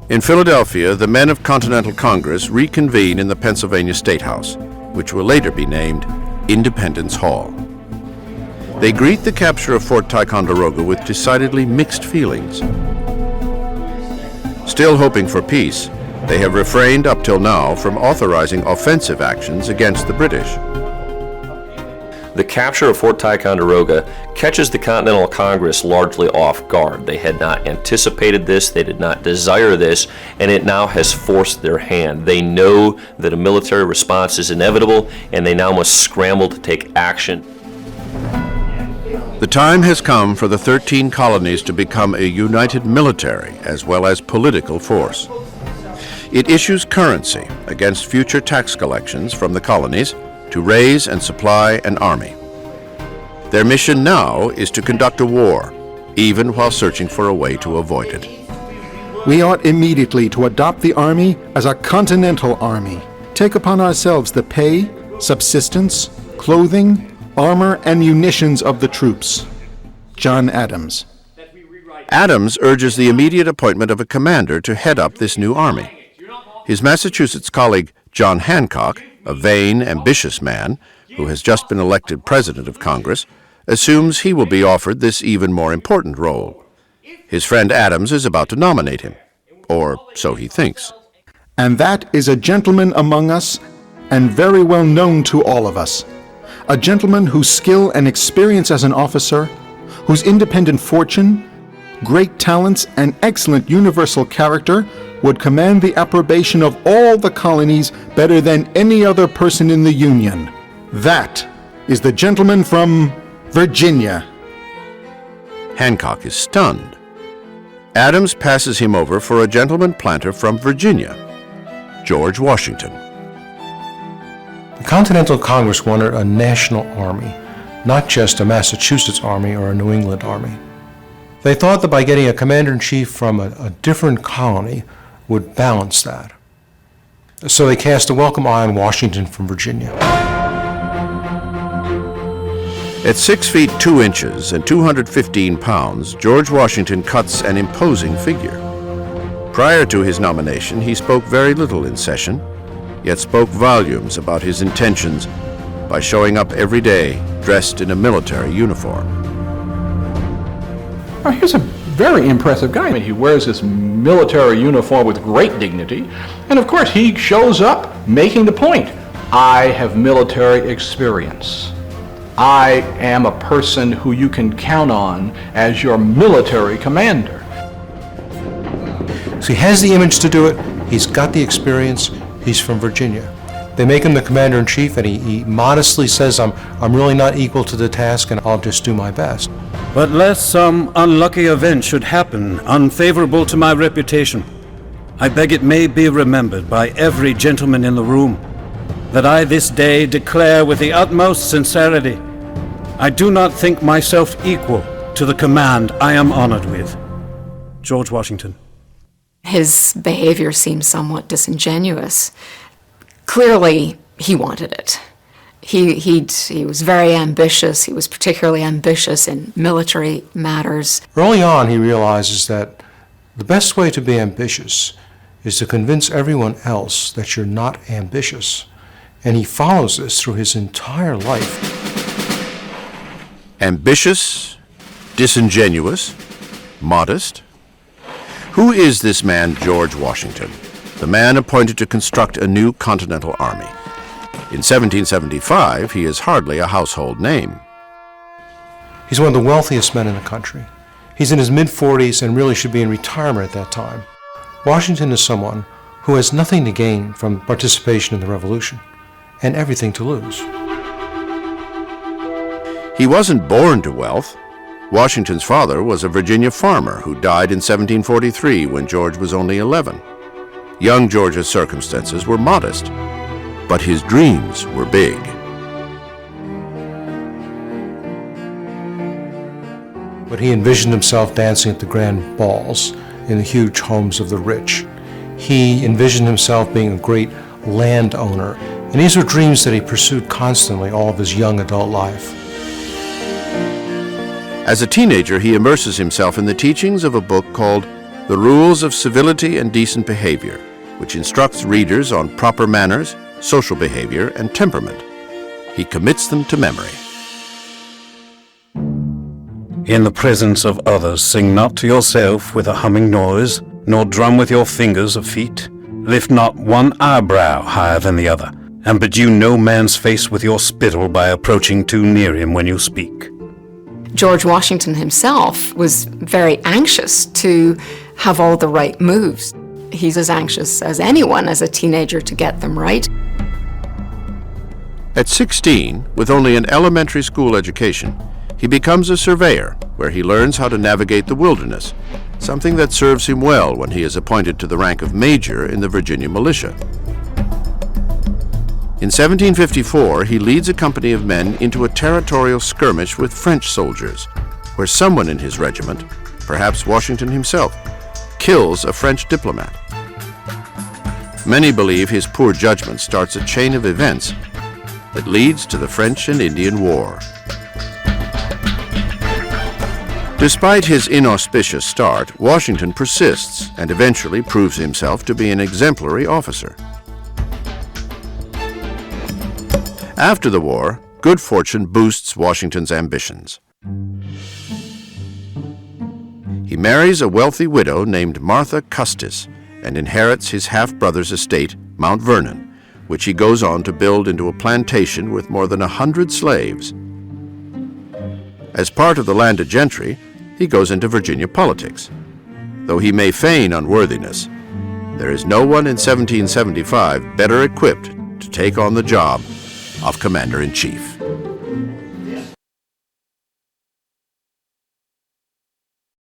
In Philadelphia, the men of Continental Congress reconvene in the Pennsylvania State House, which will later be named Independence Hall. They greet the capture of Fort Ticonderoga with decidedly mixed feelings. Still hoping for peace, they have refrained up till now from authorizing offensive actions against the British. The capture of Fort Ticonderoga catches the Continental Congress largely off guard. They had not anticipated this, they did not desire this, and it now has forced their hand. They know that a military response is inevitable, and they now must scramble to take action. The time has come for the 13 colonies to become a united military as well as political force. It issues currency against future tax collections from the colonies to raise and supply an army. Their mission now is to conduct a war, even while searching for a way to avoid it. We ought immediately to adopt the army as a continental army, take upon ourselves the pay, subsistence, clothing, armor, and munitions of the troops. John Adams. Adams urges the immediate appointment of a commander to head up this new army. His Massachusetts colleague, John Hancock, a vain, ambitious man who has just been elected President of Congress, assumes he will be offered this even more important role. His friend Adams is about to nominate him, or so he thinks. And that is a gentleman among us, and very well known to all of us. A gentleman whose skill and experience as an officer, whose independent fortune, great talents, and excellent universal character would command the approbation of all the colonies better than any other person in the Union. That is the gentleman from Virginia. Hancock is stunned. Adams passes him over for a gentleman planter from Virginia, George Washington. The Continental Congress wanted a national army, not just a Massachusetts army or a New England army. They thought that by getting a commander-in-chief from a different colony would balance that. So they cast a welcome eye on Washington from Virginia. At 6 feet 2 inches and 215 pounds, George Washington cuts an imposing figure. Prior to his nomination, he spoke very little in session, yet spoke volumes about his intentions by showing up every day dressed in a military uniform. Well, here's a very impressive guy. I mean, he wears this military uniform with great dignity, and of course he shows up making the point. I have military experience. I am a person who you can count on as your military commander. So he has the image to do it, he's got the experience, he's from Virginia. They make him the commander-in-chief, and he modestly says, I'm really not equal to the task, and I'll just do my best. But lest some unlucky event should happen unfavorable to my reputation, I beg it may be remembered by every gentleman in the room that I this day declare with the utmost sincerity, I do not think myself equal to the command I am honored with. George Washington. His behavior seems somewhat disingenuous. Clearly, he wanted it. He was very ambitious. He was particularly ambitious in military matters. Early on, he realizes that the best way to be ambitious is to convince everyone else that you're not ambitious. And he follows this through his entire life. Ambitious, disingenuous, modest. Who is this man, George Washington, the man appointed to construct a new continental army? In 1775, he is hardly a household name. He's one of the wealthiest men in the country. He's in his mid-40s and really should be in retirement at that time. Washington is someone who has nothing to gain from participation in the Revolution and everything to lose. He wasn't born to wealth. Washington's father was a Virginia farmer who died in 1743 when George was only 11. Young George's circumstances were modest, but his dreams were big. But he envisioned himself dancing at the grand balls in the huge homes of the rich. He envisioned himself being a great landowner, and these were dreams that he pursued constantly all of his young adult life. As a teenager, he immerses himself in the teachings of a book called The Rules of Civility and Decent Behavior, which instructs readers on proper manners, social behavior, and temperament. He commits them to memory. In the presence of others, sing not to yourself with a humming noise, nor drum with your fingers or feet. Lift not one eyebrow higher than the other, and bedew no man's face with your spittle by approaching too near him when you speak. George Washington himself was very anxious to have all the right moves. He's as anxious as anyone as a teenager to get them right. At 16, with only an elementary school education, he becomes a surveyor, where he learns how to navigate the wilderness, something that serves him well when he is appointed to the rank of major in the Virginia militia. In 1754, he leads a company of men into a territorial skirmish with French soldiers, where someone in his regiment, perhaps Washington himself, kills a French diplomat. Many believe his poor judgment starts a chain of events that leads to the French and Indian War. Despite his inauspicious start, Washington persists and eventually proves himself to be an exemplary officer. After the war, good fortune boosts Washington's ambitions. He marries a wealthy widow named Martha Custis and inherits his half-brother's estate, Mount Vernon, which he goes on to build into a plantation with more than 100 slaves. As part of the landed gentry, he goes into Virginia politics. Though he may feign unworthiness, there is no one in 1775 better equipped to take on the job of Commander-in-Chief.